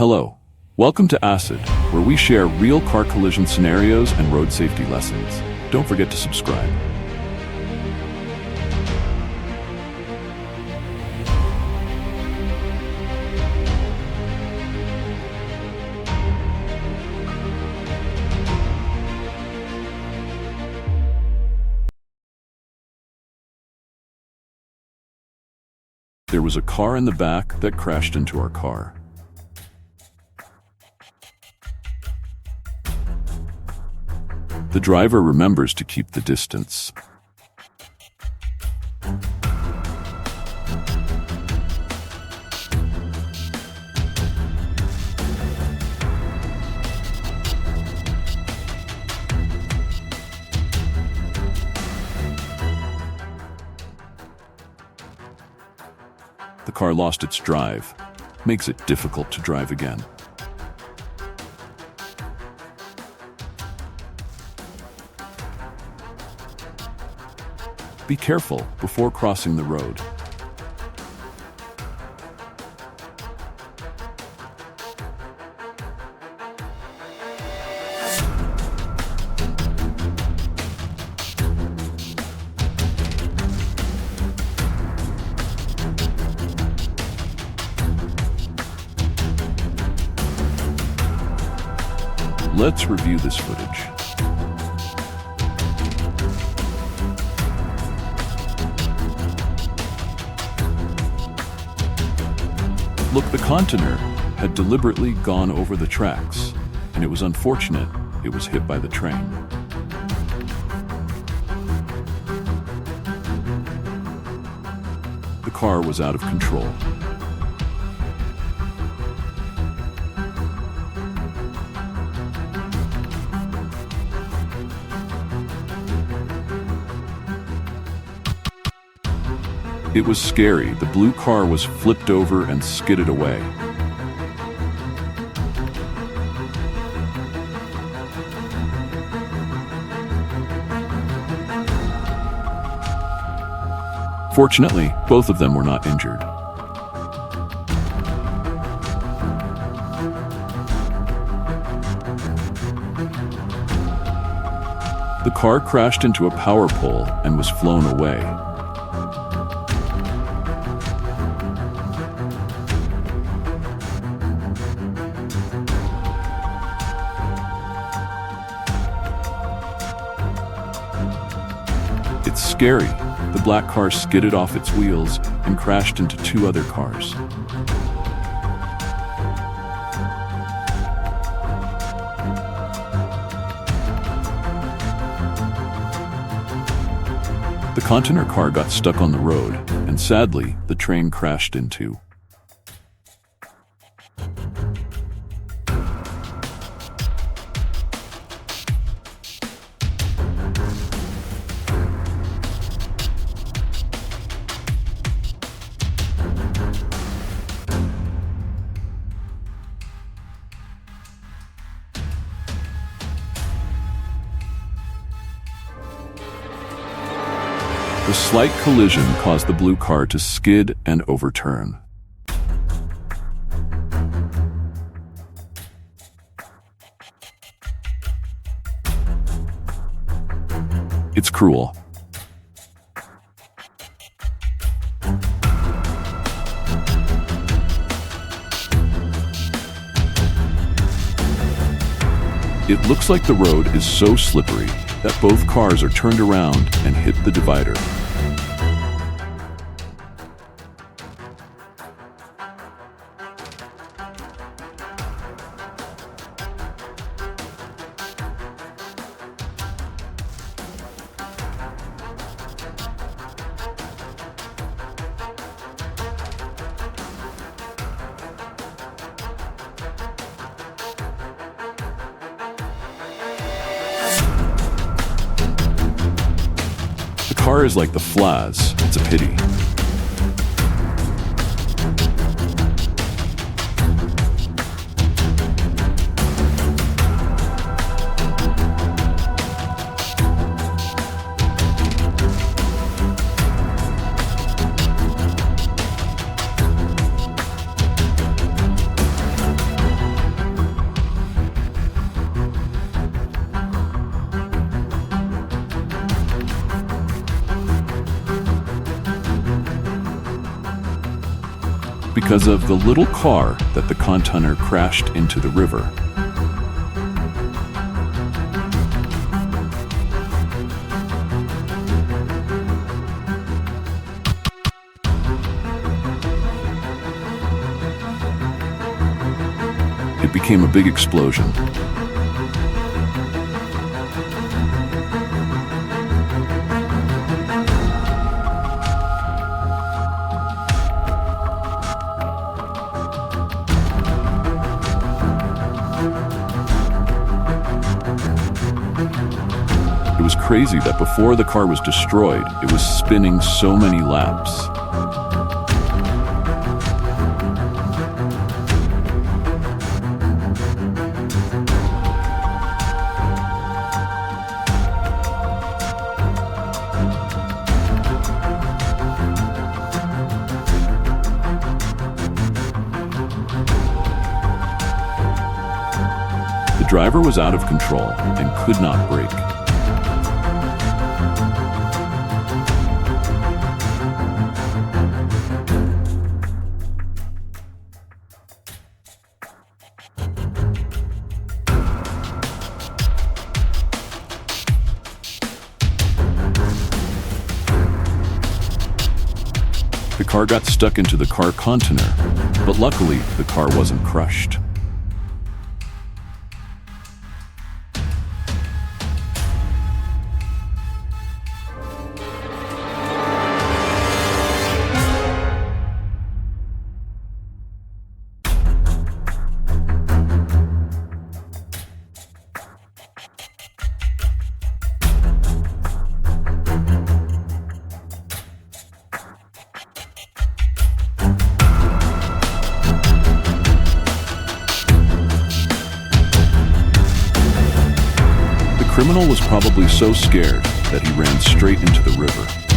Hello. Welcome to Acid, where we share real car collision scenarios and road safety lessons. Don't forget to subscribe. There was a car in the back that crashed into our car. The driver remembers to keep the distance. The car lost its drive, makes it difficult to drive again. Be careful before crossing the road. Let's review this footage. Look, the container had deliberately gone over the tracks, and it was unfortunate it was hit by the train. The car was out of control. It was scary. The blue car was flipped over and skidded away. Fortunately, both of them were not injured. The car crashed into a power pole and was flown away. It's scary. The black car skidded off its wheels and crashed into two other cars. The container car got stuck on the road, and sadly, the train crashed into. The slight collision caused the blue car to skid and overturn. It's cruel. It looks like the road is so slippery that both cars are turned around and hit the divider. The car is like the Flash. It's a pity. because of the little car that the container crashed into the river. It became a big explosion. It was crazy that before the car was destroyed, it was spinning so many laps. The driver was out of control and could not brake. The car got stuck into the car container, but luckily the car wasn't crushed. The criminal was probably so scared that he ran straight into the river.